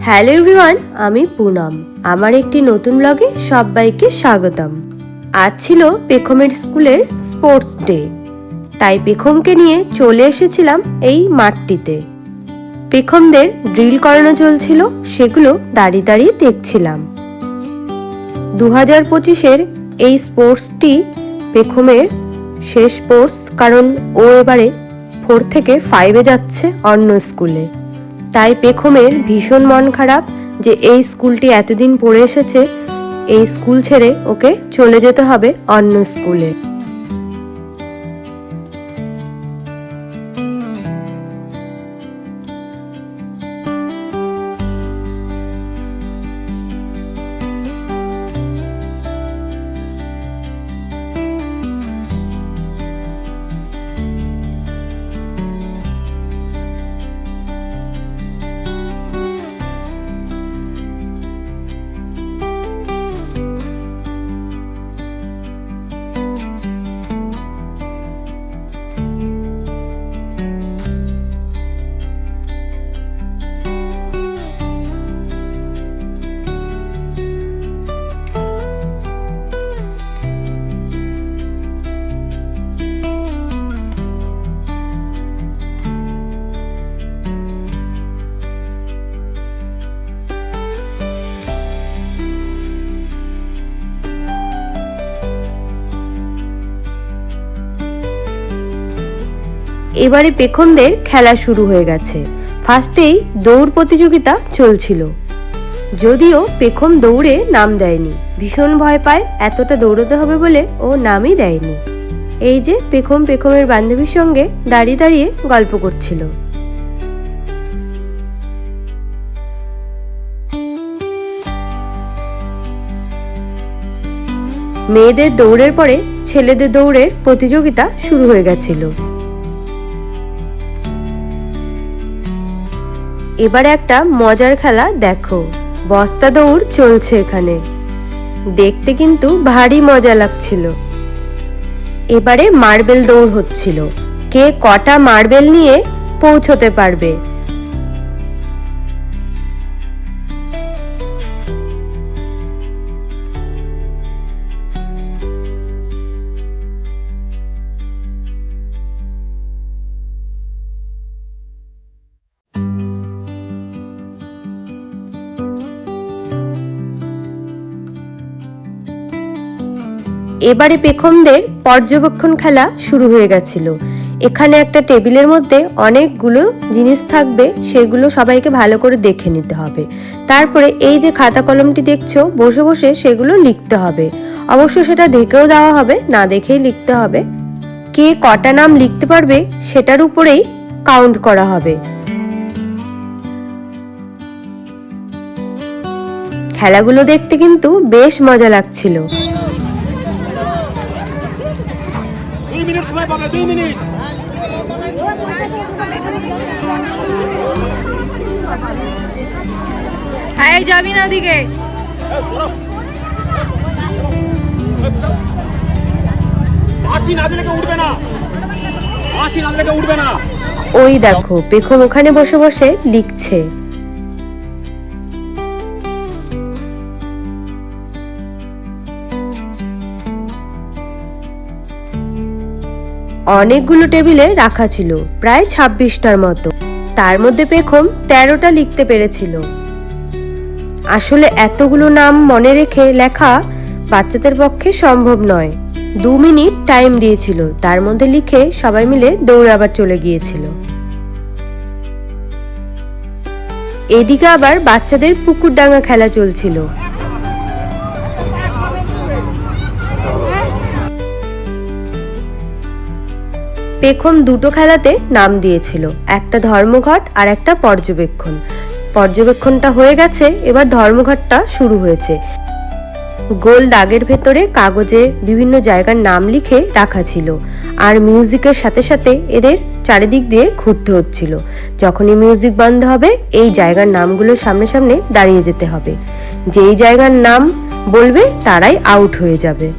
Hello everyone, আমি পুনম। আমার একটি নতুন ব্লগে সবাইকে স্বাগতম। আজ ছিল পেখমের স্কুলের স্পোর্টস ডে, তাই পেখমকে নিয়ে চলে এসেছিলাম এই মাঠটিতে। পেখমদের ড্রিল করানো চলছিল, সেগুলো দাঁড়িয়ে দাঁড়িয়ে দেখছিলাম। 2025-এর এই স্পোর্টসটি পেখমের শেষ স্পোর্টস, কারণ ও এবারে 4 থেকে 5-এ যাচ্ছে অন্য স্কুলে। তাই পেখমের ভীষণ মন খারাপ যে এই স্কুলটি এতদিন পড়ে এসেছে, এই স্কুল ছেড়ে ওকে চলে যেতে হবে অন্য স্কুলে। এবারে পেখমদের খেলা শুরু হয়ে গেছে। ফার্স্টেই দৌড় প্রতিযোগিতা চলছিল, যদিও পেখম দৌড়ে নাম দেয়নি, ভীষণ ভয় পায়, এতটা দৌড়তে হবে বলে ও নামই দেয়নি। এই যে পেখম পেখমের বান্ধবীর সঙ্গে দাঁড়িয়ে দাঁড়িয়ে গল্প করছিল। মেয়েদের দৌড়ের পরে ছেলেদের দৌড়ের প্রতিযোগিতা শুরু হয়ে গেছিল। এবারে একটা মজার খেলা দেখো, বস্তা দৌড় চলছে এখানে, দেখতে কিন্তু ভারী মজা লাগছিল। এবারে মার্বেল দৌড় হচ্ছিল, কে কটা মার্বেল নিয়ে পৌঁছতে পারবে। এবারে পেখমদের পর্যবেক্ষণ খেলা শুরু হয়ে গেছিল। এখানে একটা টেবিলের মধ্যে অনেকগুলো জিনিস থাকবে, সেগুলো সবাইকে ভালো করে দেখে নিতে হবে। তারপরে এই যে খাতা কলমটি দেখছো, বসে বসে সেগুলো লিখতে হবে। অবশ্য সেটা দেখেও দেওয়া হবে, না দেখেই লিখতে হবে। কে কটা নাম লিখতে পারবে সেটার উপরেই কাউন্ট করা হবে। খেলাগুলো দেখতে কিন্তু বেশ মজা লাগছিল। যাবি না দিকে ওই দেখো পেখম ওখানে বসে বসে লিখছে। অনেকগুলো টেবিলে রাখা ছিল, প্রায় 26টার মতো। তার মধ্যে পেখম 13টা লিখতে পেরেছিল। আসলে এতগুলো নাম মনে রেখে লেখা বাচ্চাদের পক্ষে সম্ভব নয়। 2 মিনিট টাইম দিয়েছিল, তার মধ্যে লিখে সবাই মিলে দৌড়ে আবার চলে গিয়েছিল। এদিকে আবার বাচ্চাদের পুকুর ডাঙা খেলা চলছিল। পেখম 2টো খেলাতে নাম দিয়েছিল, একটা ধর্মঘট আর একটা পর্যবেক্ষণ। পর্যবেক্ষণটা হয়ে গেছে, এবার ধর্মঘটটা শুরু হয়েছে। গোল দাগের ভেতরে কাগজে বিভিন্ন জায়গার নাম লিখে রাখা ছিল, আর মিউজিকের সাথে সাথে এদের চারিদিক দিয়ে ঘুরতে হচ্ছিল। যখনই মিউজিক বন্ধ হবে, এই জায়গার নামগুলো সামনে সামনে দাঁড়িয়ে যেতে হবে। যেই জায়গার নাম বলবে তারাই আউট হয়ে যাবে।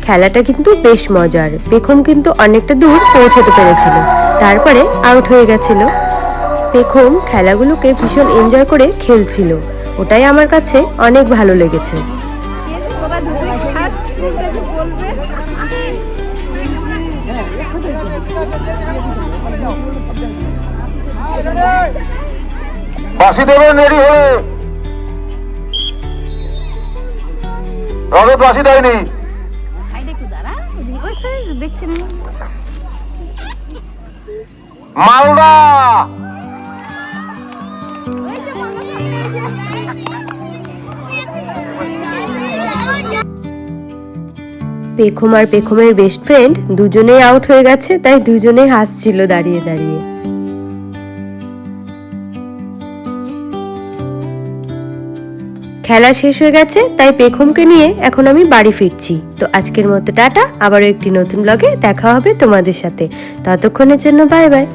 খেলাটা কিন্তু বেশ মজার। পেখম কিন্তু অনেকটা দূর পৌঁছতে পেরেছিল, তারপরে আউট হয়ে গেছিল। পেখম খেলাগুলোকে ভীষণ এনজয় করে খেলছিল, ওটাই আমার কাছে অনেক ভালো লেগেছে। বাসি দেবেন রেডি হয়ে, রজত বাসি দেয়নি। মালদা পেখম আর পেখমের বেস্ট ফ্রেন্ড দুজনেই আউট হয়ে গেছে, তাই দুজনেই হাসছিল দাঁড়িয়ে দাঁড়িয়ে। খেলা শেষ হয়ে গেছে, তাই পেখমকে নিয়ে এখন আমি বাড়ি ফিরছি। তো আজকের মতো টাটা, আবারও একটি নতুন ব্লগে দেখা হবে তোমাদের সাথে। ততক্ষণের জন্য বাই বাই।